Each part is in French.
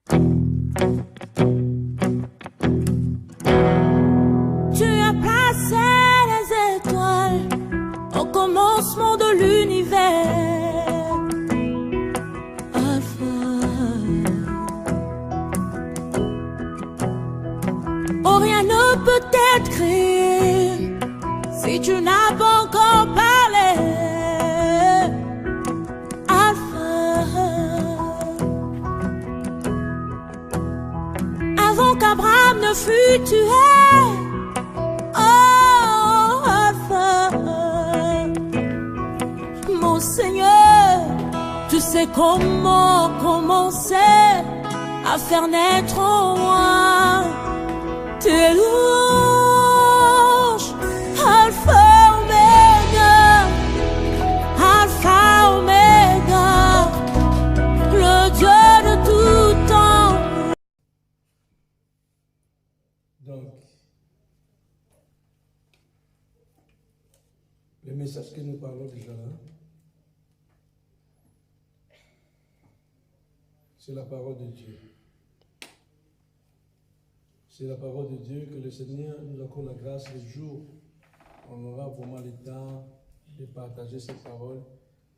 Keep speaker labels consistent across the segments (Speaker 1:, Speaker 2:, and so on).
Speaker 1: Tu as placé les étoiles au commencement de l'univers. Alpha. Oh, rien ne peut être créé si tu n'as pas encore parlé. Alpha. Avant qu'Abraham ne fût tué. Oh, Alpha. Mon Seigneur, tu sais comment commencer à faire naître en moi tes louanges. Alpha, Omega, Alpha, Omega, le Dieu de tout temps.
Speaker 2: Donc, le message que nous parlons déjà là, c'est la parole de Dieu. C'est la parole de Dieu que le Seigneur nous accorde la grâce le jour où on aura vraiment le temps de partager cette parole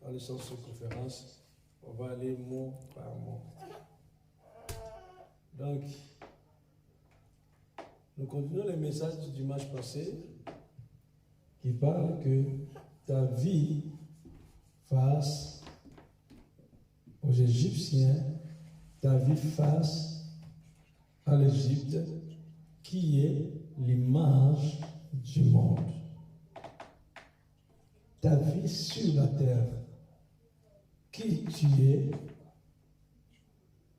Speaker 2: dans le sens de conférence. On va aller mot par mot. Donc, nous continuons le message du dimanche passé qui parle que ta vie face aux Égyptiens, ta vie face à l'Égypte, qui est l'image du monde. Ta vie sur la terre, qui tu es,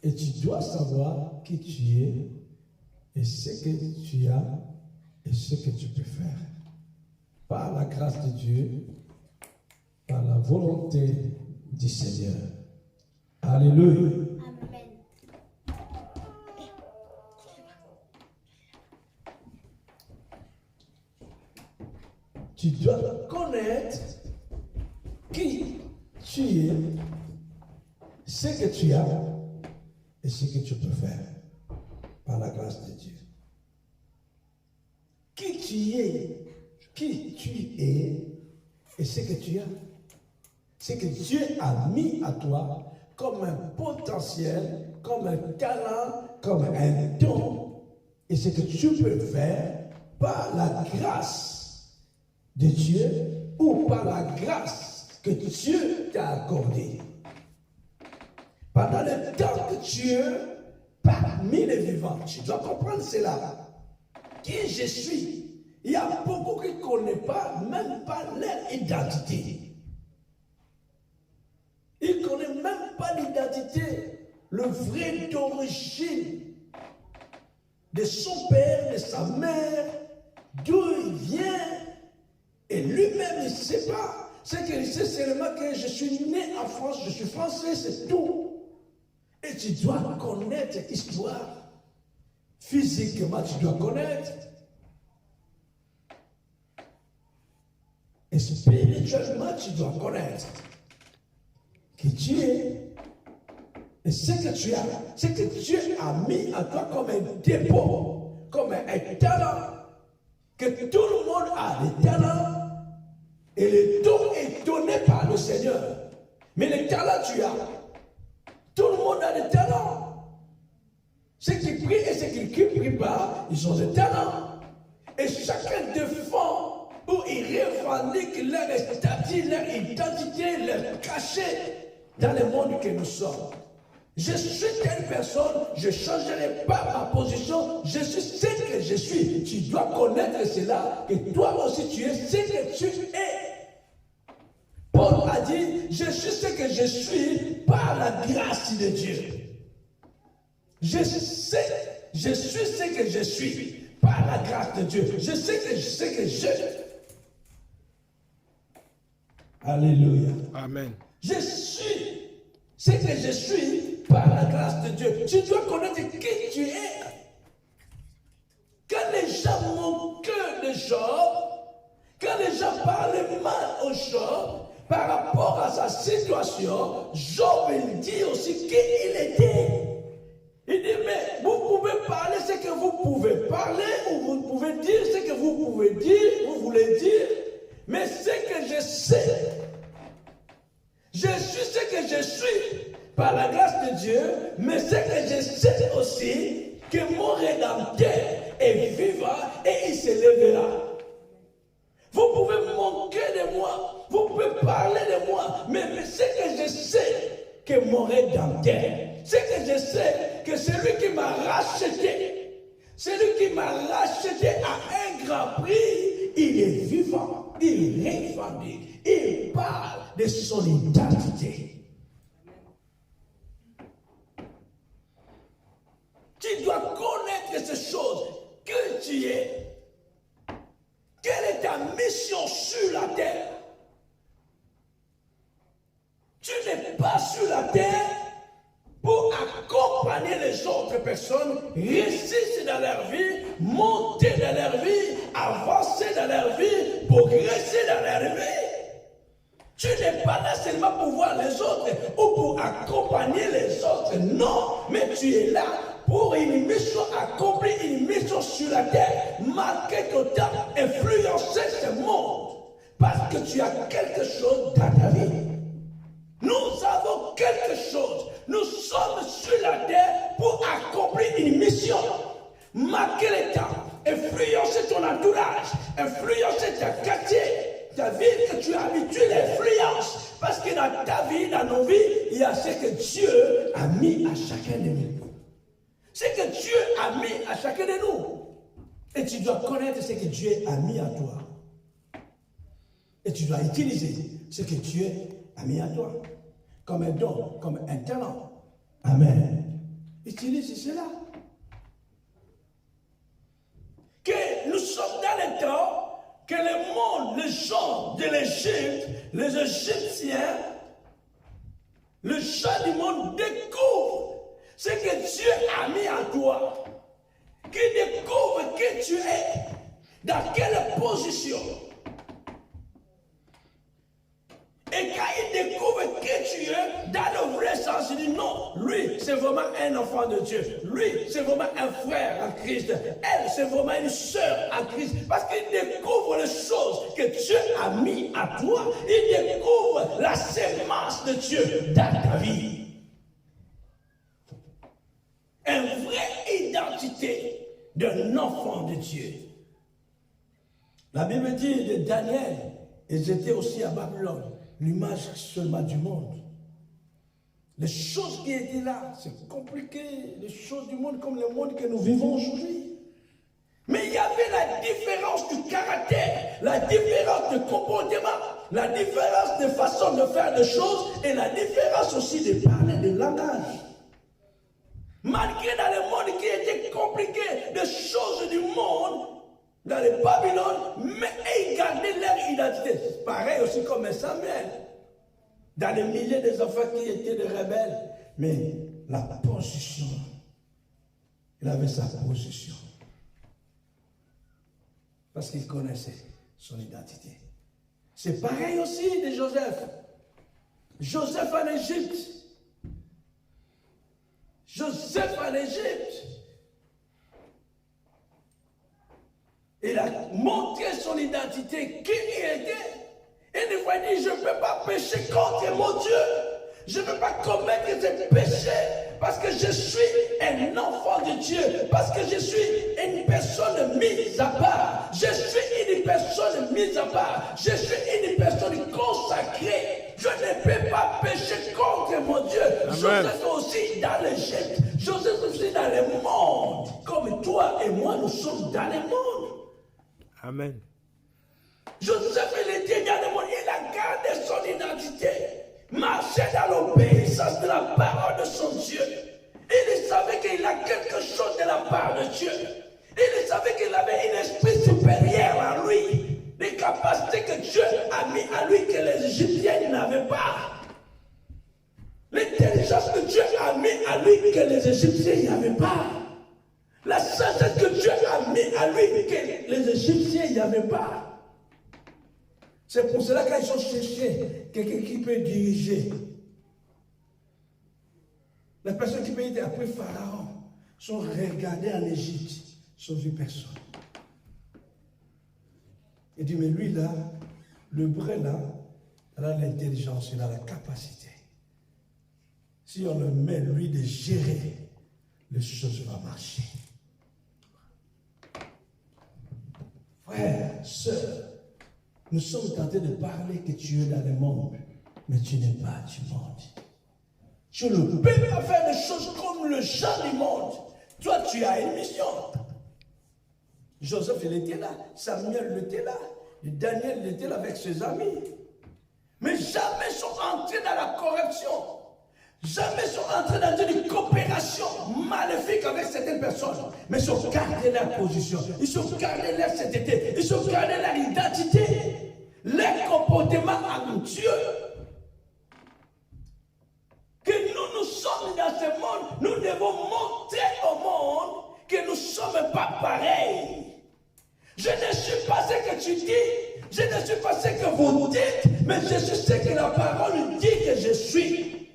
Speaker 2: et tu dois savoir qui tu es, et ce que tu as, et ce que tu peux faire. Par la grâce de Dieu, par la volonté du Seigneur. Alléluia. Tu dois connaître qui tu es, ce que tu as et ce que tu peux faire par la grâce de Dieu. Qui tu es et ce que tu as. Ce que Dieu a mis à toi comme un potentiel, comme un talent, comme un don et ce que tu peux faire par la grâce de Dieu ou par la grâce que Dieu t'a accordée. Pendant le temps que Dieu, parmi les vivants, tu dois comprendre cela. Qui je suis? Il y a beaucoup qui ne connaissent pas, même pas leur identité. Ils ne connaissent même pas l'identité, le vrai d'origine de son père, de sa mère, d'où il vient. Et lui-même, il ne sait pas. Ce qu'il sait seulement que je suis né en France, je suis français, c'est tout. Et tu dois connaître l'histoire. Physiquement, tu dois connaître. Et spirituellement, tu dois connaître qui tu es et ce que tu as, ce que Dieu a mis en toi comme un dépôt, comme un talent, que tout le monde a des talents. Et le don est donné par le Seigneur. Mais les talents tu as. Tout le monde a des talents. Ceux qui prient et ceux qui ne prient pas, ils ont des talents. Et chacun défend ou il revendique leur statut, leur identité, leur cachet dans le monde que nous sommes. Je suis telle personne, je ne changerai pas ma position, je suis ce que je suis. Tu dois connaître cela, que toi aussi tu es ce que tu es. Paul a dit, je suis ce que je suis par la grâce de Dieu. Je suis ce que je suis par la grâce de Dieu. Je sais que je sais que je. Alléluia.
Speaker 3: Amen.
Speaker 2: Je suis ce que je suis par la grâce de Dieu. Tu dois connaître qui tu es. Quand les gens moquent de Job, quand les gens parlent mal au Job, par rapport à sa situation, Job il dit aussi qui il était. Il dire ce que vous pouvez dire, vous voulez dire, mais ce que je sais, je suis ce que je suis par la grâce de Dieu, mais ce que je sais aussi, que mon Rédempteur est vivant et il se lèvera. Vous pouvez manquer de moi, vous pouvez parler de moi, mais ce que je sais, que mon Rédempteur, ce que je sais, que celui qui m'a racheté, celui qui m'a racheté à un grand prix, il est vivant, il revendique, il parle de son identité. Tu dois connaître ces choses, que tu es. Quelle est ta mission sur la terre? Tu n'es pas sur la terre pour accompagner les autres personnes, réussir dans leur vie, monter dans leur vie, avancer dans leur vie, progresser dans leur vie. Tu n'es pas là seulement pour voir les autres ou pour accompagner les autres. Non, mais tu es là pour une mission accomplie, une mission sur la terre, marquer ton temps, influencer ce monde. Parce que tu as quelque chose dans ta vie. Nous avons quelque chose. Nous sommes sur la terre pour accomplir une mission. Marquer le temps, influencer ton entourage, influencer ta quartier, ta ville que tu as habitué l'influence. Parce que dans ta vie, dans nos vies, il y a ce que Dieu a mis à chacun de nous. Ce que Dieu a mis à chacun de nous. Et tu dois connaître ce que Dieu a mis à toi. Et tu dois utiliser ce que Dieu a mis à toi. Comme un don, comme un talent. Amen. Utilise cela. Que nous sommes dans le temps que le monde, les gens de l'Égypte, les Égyptiens, les gens du monde découvrent ce que Dieu a mis en toi. Qu'ils découvrent que tu es. Dans quelle position. Et quand il découvre que tu es, dans le vrai sens, il dit non, lui, c'est vraiment un enfant de Dieu. Lui, c'est vraiment un frère en Christ. Elle, c'est vraiment une sœur en Christ. Parce qu'il découvre les choses que Dieu a mis à toi. Il découvre la sémence de Dieu dans ta vie. Une vraie identité d'un enfant de Dieu. La Bible dit de Daniel, ils étaient aussi à Babylone. L'image seulement du monde. Les choses qui étaient là, c'est compliqué. Les choses du monde comme le monde que nous vivons aujourd'hui. Mais il y avait la différence du caractère, la différence de comportement, la différence de façon de faire des choses et la différence aussi de parler de langage. Malgré dans le monde qui était compliqué, des choses du monde, dans les Babylone, mais ils gardaient leur identité. Pareil aussi comme Samuel. Dans les milliers des enfants qui étaient des rebelles. Mais la position, il avait sa position. Parce qu'il connaissait son identité. C'est pareil aussi de Joseph. Joseph en Égypte. Joseph en Égypte. Il a montré son identité, qui il était. Et il va dire, je ne peux pas pécher contre mon Dieu. Je ne peux pas commettre ce péché. Parce que je suis un enfant de Dieu. Parce que je suis une personne mise à part. Je suis une personne mise à part. Je suis une personne consacrée. Je ne peux pas pécher contre mon Dieu. Amen. Joseph aussi dans l'Égypte. Joseph aussi dans le monde. Comme toi et moi, nous sommes dans le monde. Amen. Joseph, il était dans le monde, il a gardé son identité, marchait dans l'obéissance de la parole de son Dieu. Il savait qu'il a quelque chose de la part de Dieu. Il savait qu'il avait un esprit supérieur à lui, des capacités que Dieu a mis à lui que les Égyptiens n'avaient pas. L'intelligence que Dieu a mis à lui que les Égyptiens n'avaient pas. La sagesse que Dieu a mis à lui que les Égyptiens n'avaient pas. C'est pour cela qu'ils ont cherché quelqu'un qui peut diriger. Les personnes qui peuvent être après Pharaon sont regardées en Égypte, sont vues personne. Il dit, mais lui là, le vrai là, il a l'intelligence, il a la capacité. Si on le met, lui, de gérer, les choses vont marcher. Frères, sœurs, nous sommes tentés de parler que tu es dans le monde, mais tu n'es pas du monde. Tu ne peux pas faire des choses comme le gens du monde. Toi, tu as une mission. Joseph, il était là. Samuel, il était là. Et Daniel, il était là avec ses amis. Mais jamais ils sont entrés dans la corruption. Jamais ils sont entrés dans une coopération maléfique avec certaines personnes. Mais ils ont gardé leur position. Ils ont gardé leur sainteté. Ils ont gardé leur identité. Leur comportement en Dieu. Que nous sommes dans ce monde, nous devons montrer au monde que nous ne sommes pas pareils. Je ne suis pas ce que tu dis, je ne suis pas ce que vous dites, mais je suis ce que la parole dit que je suis.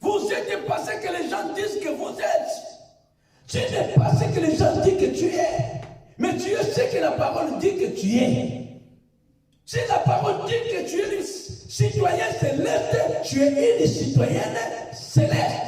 Speaker 2: Vous n'êtes pas ce que les gens disent que vous êtes. Tu n'es pas ce que les gens disent que tu es, mais tu es ce que la parole dit que tu es. Si la parole dit que tu es une citoyenne céleste, tu es une citoyenne céleste.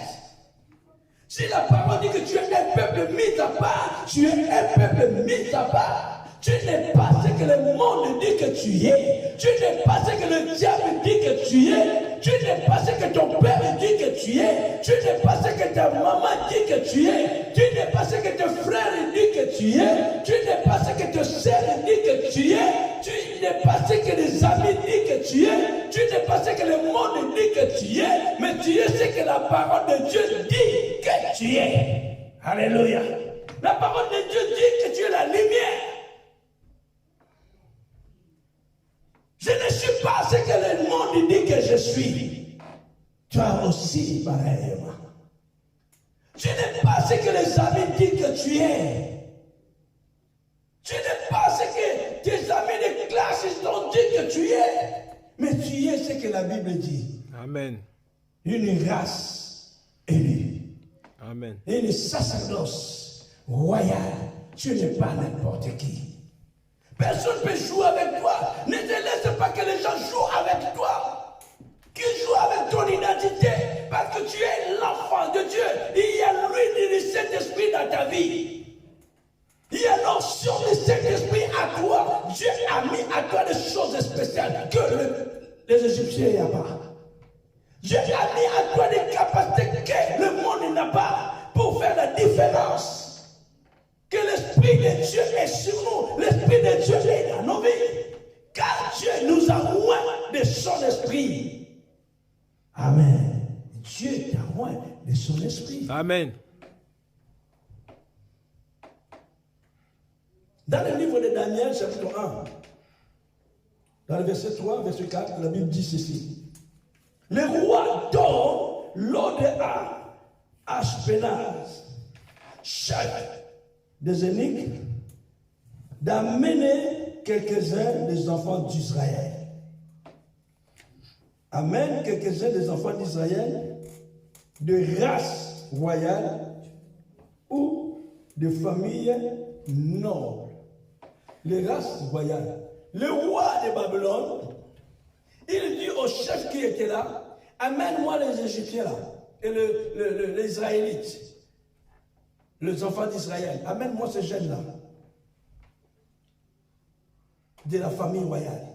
Speaker 2: Si la parole dit que tu es un peuple mis à part, tu es un peuple mis à part. Tu n'es pas ce que le monde dit que tu es. Tu n'es pas ce que le diable dit que tu es. Tu n'es pas ce que ton père dit que tu es. Tu n'es pas ce que ta maman dit que tu es. Tu n'es pas ce que tes frères disent que tu es. Tu n'es pas ce que tes sœurs disent que tu es. Tu n'es pas ce que les amis disent que tu es. Tu n'es pas ce que le monde dit que tu es. Mais tu es ce que la parole de Dieu dit que tu es. Alléluia. La parole de Dieu dit que tu es la lumière. Je ne suis pas ce que le monde dit que je suis. Toi aussi, pareillement. Tu n'es pas ce que les amis disent que tu es. Tu n'es pas ce que tes amis de classe t'ont dit que tu es. Mais tu es ce que la Bible dit.
Speaker 3: Amen.
Speaker 2: Une race élue.
Speaker 3: Amen.
Speaker 2: Une sacerdoce royale. Tu n'es pas n'importe qui. Personne ne peut jouer avec toi. Ne te laisse pas que les gens jouent avec toi. Qu'ils jouent avec ton identité. Parce que tu es l'enfant de Dieu. Il y a l'huile du Saint-Esprit dans ta vie. Il y a l'onction du Saint-Esprit à toi. Dieu a mis à toi des choses spéciales que les Égyptiens n'ont pas. Dieu a mis à toi des capacités que le monde n'a pas pour faire la différence. Que l'Esprit de Dieu est sur nous. L'Esprit de Dieu est dans nos vies. Car Dieu nous a oint de son esprit. Amen. Dieu t'a oint de son esprit.
Speaker 3: Amen.
Speaker 2: Dans le livre de Daniel, chapitre 1, dans le verset 3, verset 4, la Bible dit ceci. Le roi donne l'ordre à Ashpenaz, chef des eunuques, d'amener quelques-uns des enfants d'Israël. Amène quelques-uns des enfants d'Israël de race royale ou de famille noble. Les races royales. Le roi de Babylone, il dit au chef qui était là, amène-moi les Égyptiens là, et les Israélites. Les enfants d'Israël, amène-moi ces jeunes-là, de la famille royale.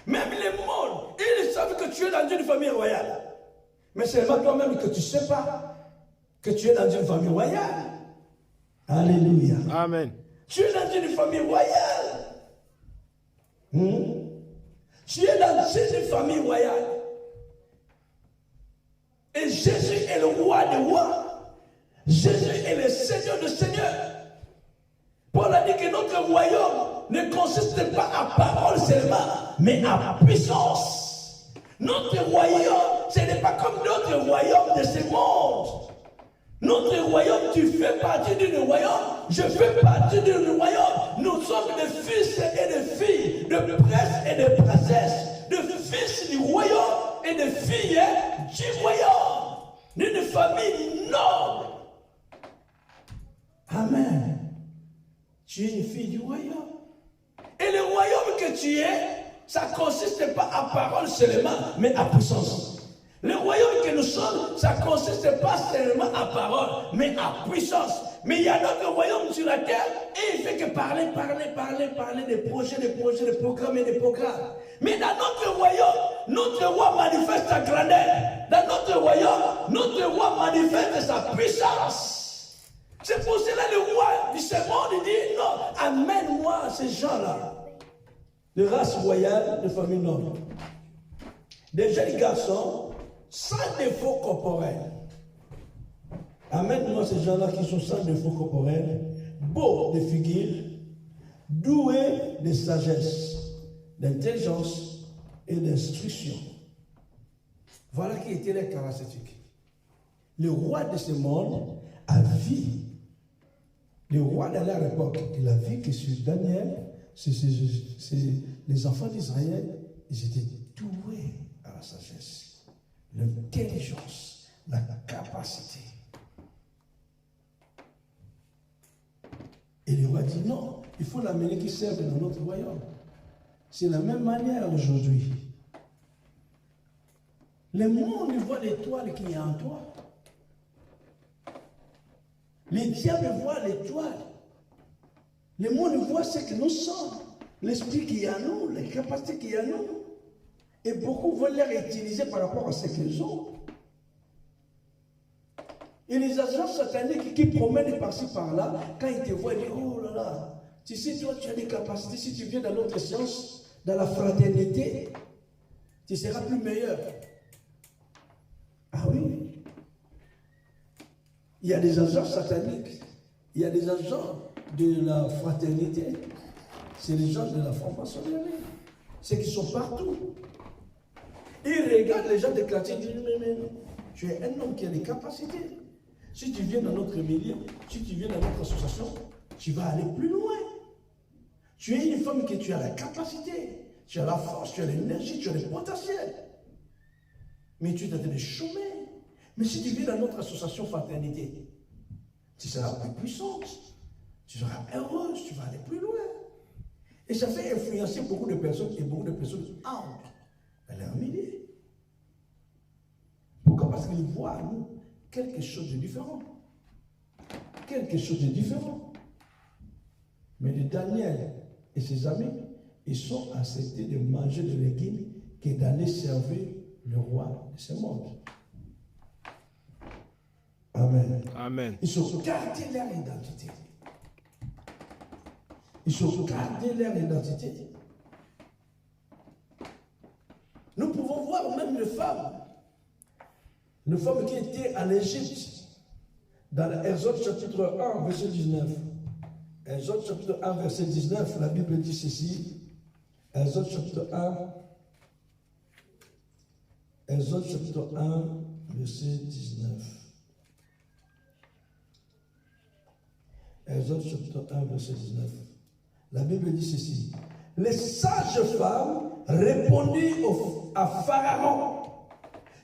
Speaker 2: Même les mondes, ils savent que tu es dans une famille royale. Mais c'est pas toi-même que tu ne sais pas que tu es dans une famille royale. Alléluia.
Speaker 3: Amen.
Speaker 2: Tu es dans une famille royale. Tu es dans une famille royale. Et Jésus est le roi des rois. Jésus est le Seigneur des seigneurs. Paul a dit que notre royaume ne consiste pas à parole seulement, mais à puissance. Notre royaume, ce n'est pas comme notre royaume de ce monde. Notre royaume, tu fais partie d'un royaume, je fais partie d'un royaume. Nous sommes des fils et des filles, de princes et de princesses, de fils du royaume et de filles du royaume, d'une famille noble. Amen. Tu es une fille du royaume. Et le royaume que que tu es, ça ne consiste pas à parole seulement, mais à puissance. Le royaume que nous sommes, ça ne consiste pas seulement à parole, mais à puissance. Mais il y a d'autres royaumes sur la terre et il ne fait que parler des projets, des programmes et des programmes. Mais dans notre royaume, notre roi manifeste sa grandeur. Dans notre royaume, notre roi manifeste sa puissance. C'est pour cela que le roi de ce monde dit non, amène-moi ces gens-là, de race royale, de famille noble. Des jeunes garçons sans défaut corporel. Amène-moi ces gens-là qui sont sans défaut corporel, beaux de figure, doués de sagesse, d'intelligence et d'instruction. Voilà qui étaient les caractéristiques. Le roi de ce monde a vu, le roi de leur époque, il a vu que sur Daniel, les enfants d'Israël, ils étaient doués à la sagesse, l'intelligence, la capacité. Et le roi dit non, il faut l'amener qui serve dans notre royaume. C'est la même manière aujourd'hui. Le monde voit l'étoile qui est en toi. Les diables voient l'étoile. Le monde voit ce que nous sommes. L'esprit qui est en nous, les capacités qui est en nous. Et beaucoup veulent les réutiliser par rapport à ce qu'ils ont. Et les agents sataniques qui promènent par-ci par-là, quand ils te voient, ils disent oh là là, tu sais, toi tu as des capacités, si tu viens dans notre science, dans la fraternité, tu seras plus meilleur. Ah oui. Il y a des agents sataniques, il y a des agents de la fraternité, c'est les gens de la franc-maçonnerie, ceux qui sont partout. Ils regardent les gens de quartier et disent mais tu es un homme qui a des capacités. Si tu viens dans notre milieu, si tu viens dans notre association, tu vas aller plus loin. Tu es une femme que tu as la capacité, tu as la force, tu as l'énergie, tu as le potentiel. Mais tu es en train de chômer. Mais si tu viens dans notre association fraternité, tu seras plus puissante, tu seras heureuse, tu vas aller plus loin. Et ça fait influencer beaucoup de personnes et beaucoup de personnes entrent dans leur milieu. Pourquoi? Parce qu'ils voient en nous quelque chose de différent. Quelque chose de différent. Mais de Daniel et ses amis, ils sont acceptés de manger de légumes que d'aller servir le roi de ce monde. Amen.
Speaker 3: Amen.
Speaker 2: Ils ont gardé leur identité. Ils ont gardé leur identité. Nous pouvons voir même les femmes qui étaient en Égypte, dans Exode chapitre 1, verset 19. Exode chapitre 1, verset 19, la Bible dit ceci. Exode chapitre 1, verset 19. Exode chapitre 1, verset 19. La Bible dit ceci. Les sages femmes répondirent à Pharaon.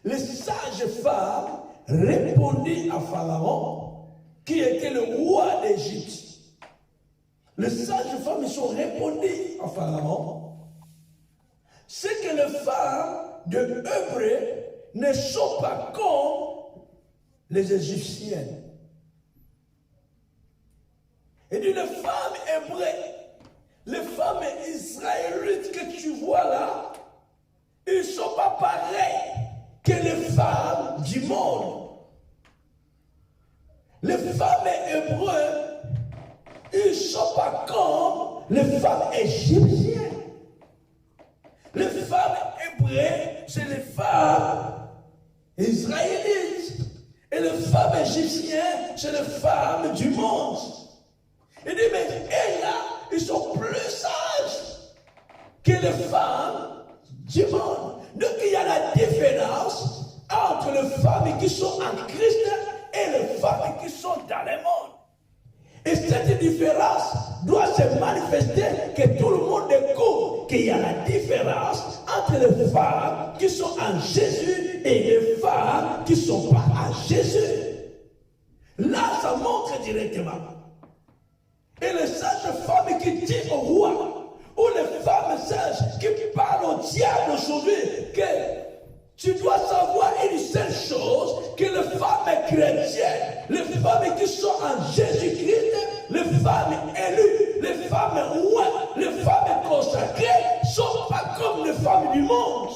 Speaker 2: Les sages femmes répondirent à Pharaon, qui était le roi d'Égypte. Les sages femmes, ils sont répondues à Pharaon. C'est que les femmes de Hébreu ne sont pas comme les Égyptiennes. Et dit les femmes hébreues, les femmes israélites que tu vois là, ils ne sont pas pareils que les femmes du monde. Les femmes hébreues, ils ne sont pas comme les femmes égyptiennes. Les femmes hébreues, c'est les femmes israélites. Et les femmes égyptiennes, c'est les femmes du monde. Il dit, mais et là, ils sont plus sages que les femmes du monde. Donc il y a la différence entre les femmes qui sont en Christ et les femmes qui sont dans le monde. Et cette différence doit se manifester, que tout le monde découvre qu'il y a la différence entre les femmes qui sont en Jésus et les femmes qui ne sont pas en Jésus. Là, ça montre directement. Et les sages femmes qui disent au ou les femmes sages qui parlent au diable aujourd'hui que tu dois savoir une seule chose, que les femmes chrétiennes, les femmes qui sont en Jésus-Christ, les femmes élues, les femmes loin, les femmes consacrées, ne sont pas comme les femmes du monde.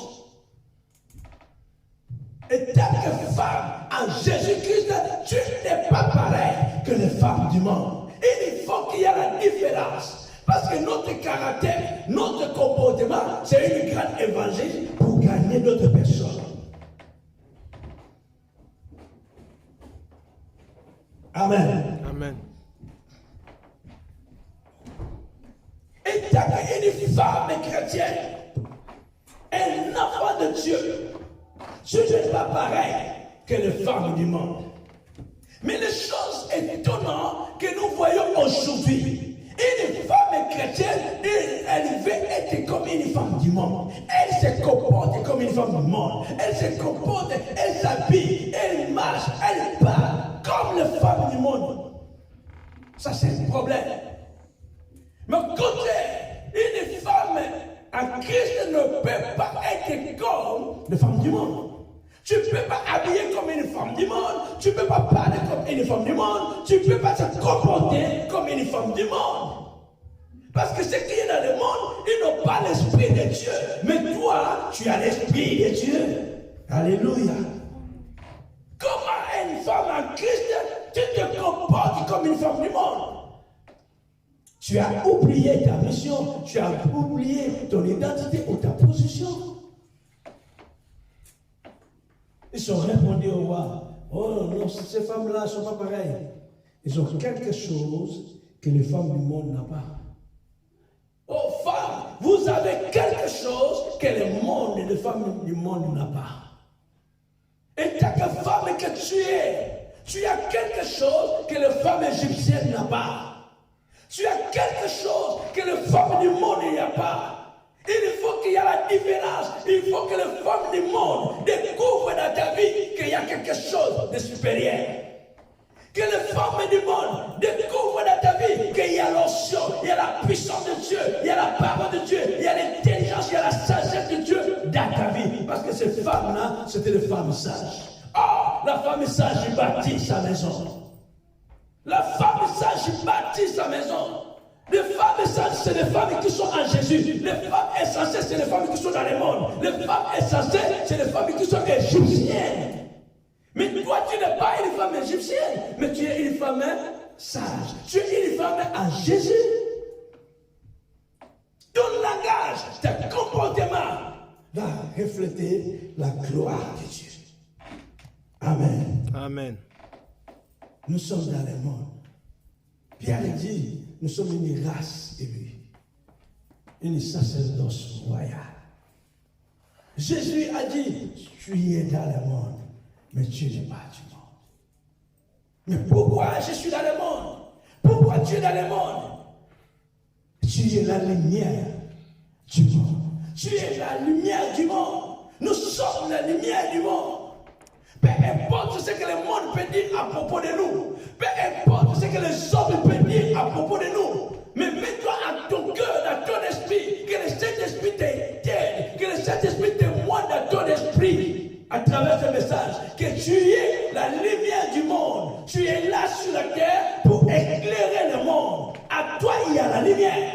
Speaker 2: Et tant que femme en Jésus-Christ, tu n'es pas pareil que les femmes du monde. Et il faut qu'il y ait la différence. Parce que notre caractère, notre comportement, c'est une grande évangile pour gagner d'autres personnes. Amen.
Speaker 3: Amen.
Speaker 2: Et tant qu'une femme chrétienne, un enfant de Dieu, ce n'est pas pareil que les femmes du monde. Mais les choses étonnantes que nous voyons aujourd'hui, une femme chrétienne, elle veut être comme une femme du monde. Elle se comporte comme une femme du monde. Elle se comporte, elle s'habille, elle marche, elle parle comme les femmes du monde. Ça, c'est un problème. Mais au contraire, une femme en Christ ne peut pas être comme les femmes du monde. Tu ne peux pas habiller comme une femme du monde. Tu ne peux pas parler comme une femme du monde. Tu ne peux pas se comporter comme une femme du monde. Parce que ceux qui sont dans le monde, ils n'ont pas l'esprit de Dieu. Mais toi, tu as l'esprit de Dieu. Alléluia. Comment une femme en Christ, tu te comportes comme une femme du monde? Tu as oublié ta mission. Tu as oublié ton identité ou ta position. Ils ont répondu au roi, oh non, ces femmes-là ne sont pas pareilles. Ils ont quelque chose que les femmes du monde n'ont pas. Oh femmes, vous avez quelque chose que les femmes du monde n'ont pas. Et tant que femme que tu as quelque chose que les femmes égyptiennes n'ont pas. Tu as quelque chose que les femmes du monde n'ont pas. Il faut qu'il y ait la différence. Il faut que les femmes du monde découvrent dans ta vie qu'il y a quelque chose de supérieur. Que les femmes du monde découvrent dans ta vie qu'il y a l'onction, il y a la puissance de Dieu, il y a la parole de Dieu, il y a l'intelligence, il y a la sagesse de Dieu dans ta vie. Parce que ces femmes-là, c'était des femmes sages. Ah, la femme sage bâtit sa maison. La femme sage bâtit sa maison. Les femmes sages, c'est les femmes qui sont en Jésus. Les femmes insensées, c'est les femmes qui sont dans le monde. Les femmes insensées, c'est les femmes qui sont égyptiennes. Mais toi, tu n'es pas une femme égyptienne, mais tu es une femme sage. Tu es une femme en Jésus. Ton langage, ton comportement va refléter la gloire de Dieu. Amen.
Speaker 3: Amen.
Speaker 2: Nous sommes dans le monde. Pierre dit, nous sommes une race élue, une sacerdoce royale. Jésus a dit, tu es dans le monde, mais tu n'es pas du monde. Mais pourquoi je suis dans le monde? Pourquoi tu es dans le monde? Tu es la lumière du monde. Tu es la lumière du monde. Nous sommes la lumière du monde. Peu importe ce que le monde peut dire à propos de nous. Peu importe ce que les hommes peuvent dire à propos de nous. Mais mets-toi à ton cœur, dans ton esprit, que le Saint-Esprit t'aide, que le Saint-Esprit témoigne dans ton esprit, à travers ce message, que tu es la lumière du monde. Tu es là sur la terre pour éclairer le monde. À toi, il y a la lumière.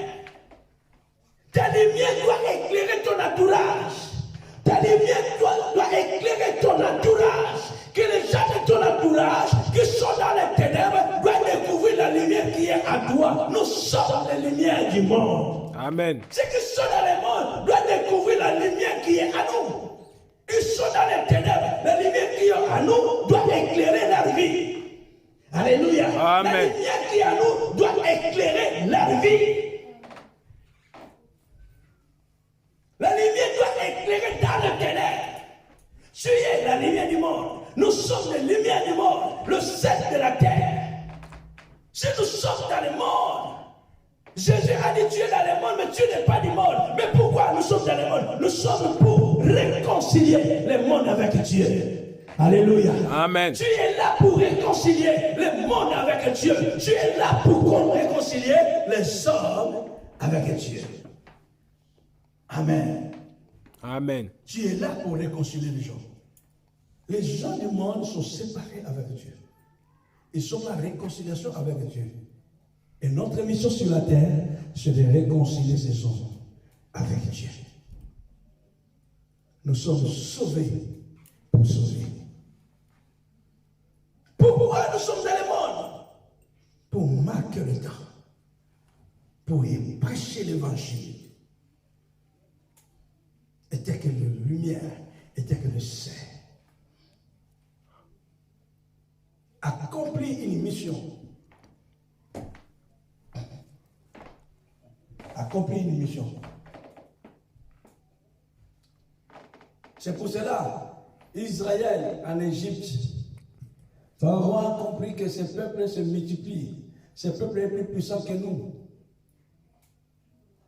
Speaker 2: Ta lumière doit éclairer ton entourage. Ta lumière doit éclairer ton entourage. Que les gens de ton entourage qui sont dans les ténèbres doivent découvrir la lumière qui est à toi. Nous sommes les lumières du monde.
Speaker 3: Amen.
Speaker 2: Ceux qui sont dans le monde doivent découvrir la lumière qui est à nous. Ils sont dans les ténèbres. La lumière qui est à nous doit éclairer leur vie. Alléluia.
Speaker 3: Amen.
Speaker 2: La lumière qui est à nous doit éclairer leur vie. La lumière doit éclairer dans le ténèbre. Tu es la lumière du monde. Nous sommes les lumières du monde, le sel de la terre. Si nous sommes dans le monde, Jésus a dit tu es dans le monde, mais tu n'es pas du monde. Mais pourquoi nous sommes dans le monde? Nous sommes pour réconcilier le monde avec Dieu. Alléluia.
Speaker 3: Amen.
Speaker 2: Tu es là pour réconcilier le monde avec Dieu. Tu es là pour réconcilier les hommes avec Dieu. Amen.
Speaker 3: Amen.
Speaker 2: Tu es là pour réconcilier les gens. Les gens du monde sont séparés avec Dieu. Ils sont en réconciliation avec Dieu. Et notre mission sur la terre, c'est de réconcilier ces gens avec Dieu. Nous sommes sauvés pour sauver. Pourquoi nous sommes dans le monde? Pour marquer le temps. Pour y prêcher l'évangile. Était que la lumière, était que le sein. Accomplir une mission. Accomplir une mission. C'est pour cela, Israël en Égypte, Pharaon a compris que ce peuple se multiplie. Ce peuple est plus puissant que nous.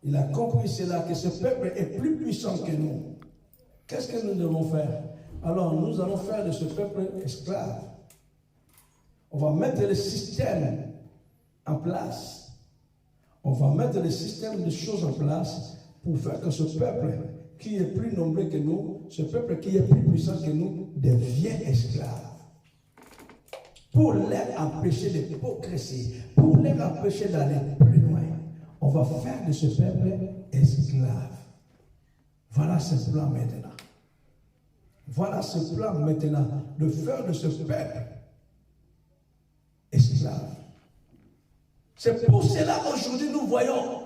Speaker 2: Il a compris cela, que ce peuple est plus puissant que nous. Qu'est-ce que nous devons faire? Alors, nous allons faire de ce peuple esclave. On va mettre le système en place. On va mettre le système de choses en place pour faire que ce peuple qui est plus nombreux que nous, ce peuple qui est plus puissant que nous, devienne esclave. Pour leur empêcher de progresser, pour leur empêcher d'aller plus loin, on va faire de ce peuple esclave. Voilà ce plan maintenant. Voilà ce plan maintenant, de faire de ce peuple esclave. C'est pour cela qu'aujourd'hui nous voyons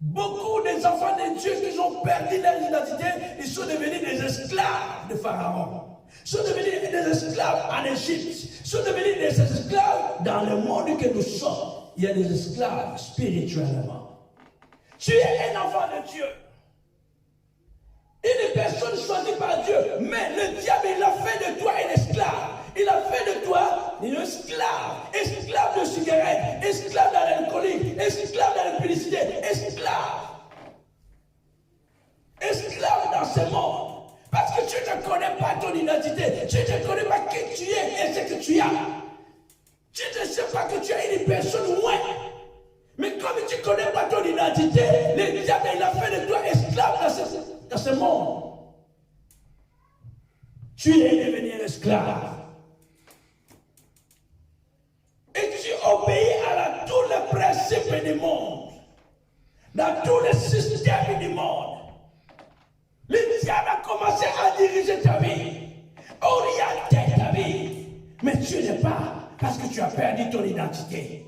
Speaker 2: beaucoup des enfants de Dieu qui ont perdu leur identité, ils sont devenus des esclaves de Pharaon. Ils sont devenus des esclaves en Égypte. Ils sont devenus des esclaves dans le monde que nous sommes. Il y a des esclaves spirituellement. Tu es un enfant de Dieu. Une personne choisie par Dieu. Mais le diable, il a fait de toi un esclave. Il a fait de toi une esclave. Esclave de cigarette. Esclave dans l'alcoolique. Esclave dans la publicité. Esclave. Esclave dans ce monde. Parce que tu ne connais pas ton identité. Tu ne connais pas qui tu es et ce que tu as. Tu ne sais pas que tu es une personne loin. Mais comme tu ne connais pas ton identité, le diable, il a fait de toi esclave dans ce monde. Tu es devenu esclave. Et tu obéis à tous les principes du monde. Dans tous les systèmes du monde. Le diable a commencé à diriger ta vie. Orienter ta vie. Mais tu n'es pas. Parce que tu as perdu ton identité.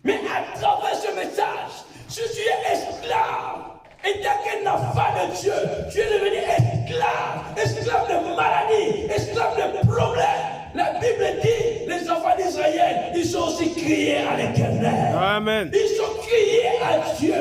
Speaker 2: Mais à travers ce message, si tu es esclave, et tant qu'un enfant de Dieu, tu es devenu esclave, esclave de maladie, esclave de problèmes. La Bible dit, les enfants d'Israël, ils sont aussi criés à l'Éternel.
Speaker 3: Amen.
Speaker 2: Ils sont criés à Dieu.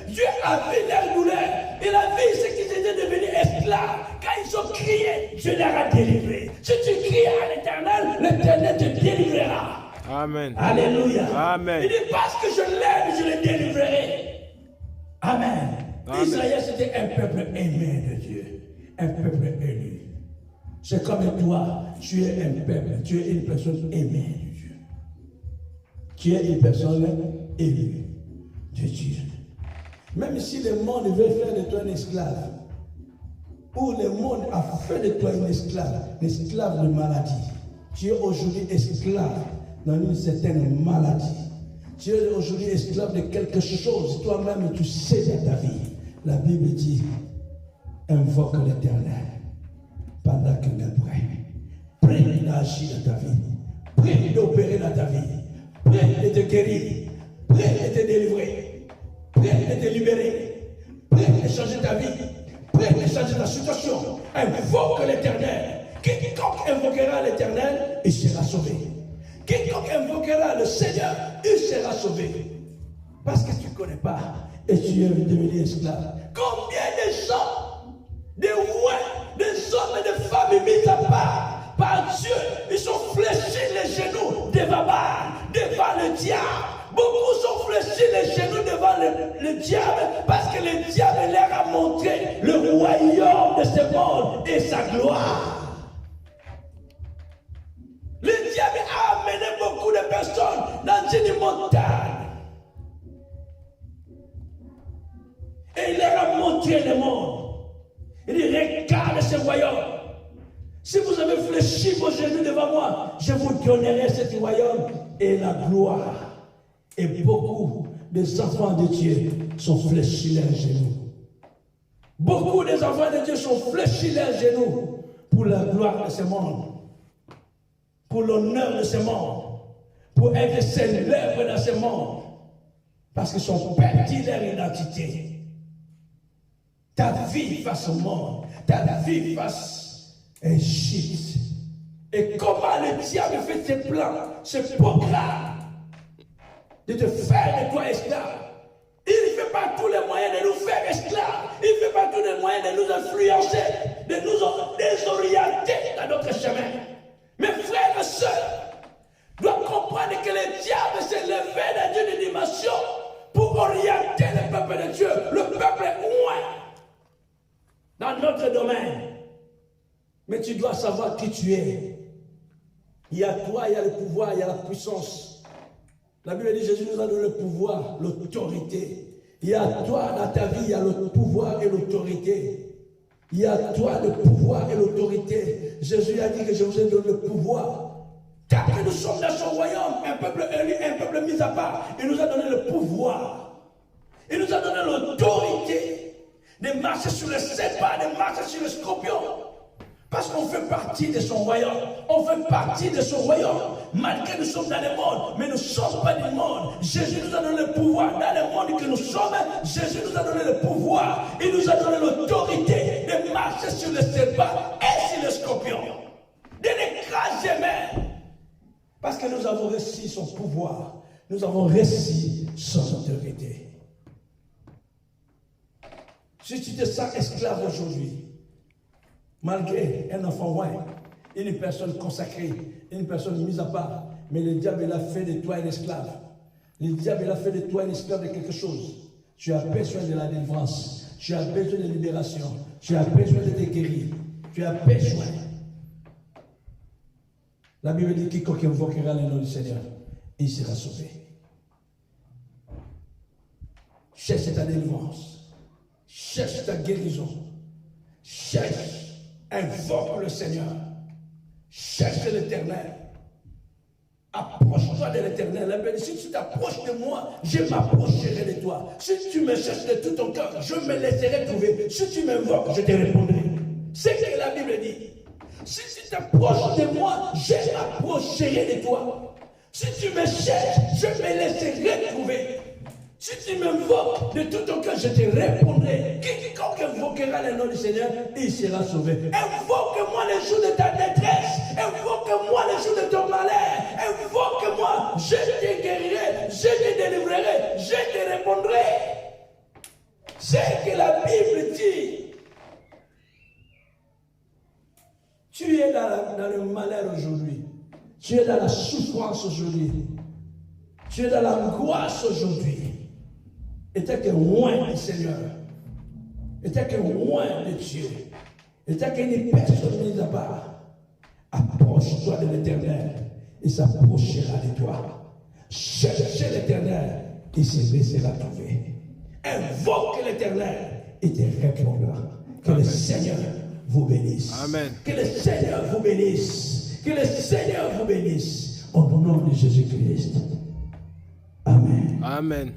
Speaker 2: Dieu a vu leur douleur. Il a vu ce qu'ils étaient devenus esclaves. Quand ils ont crié, Dieu leur a délivré. Si tu cries à l'Éternel, l'Éternel te délivrera.
Speaker 3: Amen.
Speaker 2: Alléluia.
Speaker 3: Amen.
Speaker 2: Il dit, parce que je l'aime, je le délivrerai. Amen.
Speaker 3: Amen.
Speaker 2: Israël, c'était un peuple aimé de Dieu. Un peuple élu. C'est comme toi, tu es un peuple, tu es une personne aimée de Dieu. Tu es une personne élue de Dieu. Même si le monde veut faire de toi un esclave, ou le monde a fait de toi un esclave de maladie, tu es aujourd'hui esclave dans une certaine maladie. Tu es aujourd'hui esclave de quelque chose, toi-même tu sais dans ta vie. La Bible dit, invoque l'Éternel pendant qu'il est prêt. Prêt d'agir dans ta vie, prêt d'opérer dans ta vie, prêt de te guérir, prêt de te délivrer, prêt de te libérer, prêt de changer ta vie, prêt de changer ta situation. Invoque l'Éternel. Quiconque invoquera l'Éternel, il sera sauvé. Quiconque invoquera le Seigneur, il sera sauvé. Parce que tu ne connais pas et tu es devenu esclave. Combien de gens, de rois, des hommes et des femmes mis à part par Dieu, ils sont fléchis les genoux devant Baal, devant le diable. Beaucoup sont fléchis les genoux devant le diable parce que le diable leur a montré le royaume de ce monde et sa gloire. Le diable a amené beaucoup de personnes dans une montagne. Et il leur a construire le monde. Il dit, regarde ce royaume. Si vous avez fléchi vos genoux devant moi, je vous donnerai ce royaume et la gloire. Et beaucoup des enfants de Dieu sont fléchis leurs genoux. Beaucoup des enfants de Dieu sont fléchis leurs genoux pour la gloire de ce monde, pour l'honneur de ce monde, pour être célèbres dans ce monde, parce qu'ils sont perdus leur identité. Ta vie face au monde, ta vie face à Égypte. Et comment le diable fait ses plans, ses programmes de te faire de toi esclave. Il ne fait pas tous les moyens de nous faire esclaves. Il ne fait pas tous les moyens de nous influencer, de nous désorienter dans notre chemin. Mes frères et sœurs doivent comprendre que le diable s'est levé dans une dimension pour orienter le peuple de Dieu, le peuple loin dans notre domaine. Mais tu dois savoir qui tu es. Il y a toi, il y a le pouvoir, il y a la puissance. La Bible dit, Jésus nous a donné le pouvoir, l'autorité. Il y a toi, dans ta vie, il y a le pouvoir et l'autorité. Il y a toi, le pouvoir et l'autorité. Jésus a dit que je vous ai donné le pouvoir. Car que nous sommes dans son royaume, un peuple élu, un peuple mis à part. Il nous a donné le pouvoir. Il nous a donné l'autorité de marcher sur les serpents, de marcher sur les scorpions. Parce qu'on fait partie de son royaume. On fait partie de son royaume. Malgré nous sommes dans le monde, mais nous ne sommes pas du monde. Jésus nous a donné le pouvoir. Dans le monde que nous sommes, Jésus nous a donné le pouvoir. Il nous a donné l'autorité de marcher sur les serpents et sur les scorpions. De l'écraser même. Parce que nous avons reçu son pouvoir. Nous avons reçu son autorité. Si tu te sens esclave aujourd'hui, malgré un enfant loin, une personne consacrée, une personne mise à part, mais le diable a fait de toi un esclave. Le diable a fait de toi un esclave de quelque chose. Tu as besoin de la délivrance, tu as besoin de libération, tu as besoin de te guérir, tu as besoin. La Bible dit quiconque invoquera le nom du Seigneur, il sera sauvé. Cherche ta délivrance, cherche ta guérison, cherche. Invoque le Seigneur. Cherche l'Éternel. Approche-toi de l'Éternel. Si tu t'approches de moi, je m'approcherai de toi. Si tu me cherches de tout ton cœur, je me laisserai trouver. Si tu m'invoques, je te répondrai. C'est ce que la Bible dit. Si tu t'approches de moi, je m'approcherai de toi. Si tu me cherches, je me laisserai trouver. Si tu m'invoques de tout ton cœur, je te répondrai. Quiconque invoquera le nom du Seigneur, il sera sauvé. Invoque-moi les jours de ta détresse. Invoque-moi les jours de ton malheur. Invoque-moi. Je te guérirai. Je te délivrerai. Je te répondrai. C'est ce que la Bible dit. Tu es dans le malheur aujourd'hui. Tu es dans la souffrance aujourd'hui. Tu es dans l'angoisse aujourd'hui. Et t'es que loin du Seigneur. Et t'es que loin de Dieu. Et t'es qu'une personne mise à part. Approche-toi de l'Éternel. Il s'approchera de toi. Cherche l'Éternel. Il se laissera trouver. Invoque l'Éternel. Il te répondra. Que le Seigneur vous bénisse.
Speaker 3: Amen.
Speaker 2: Que le Seigneur vous bénisse. Que le Seigneur vous bénisse. Au nom de Jésus-Christ. Amen.
Speaker 3: Amen.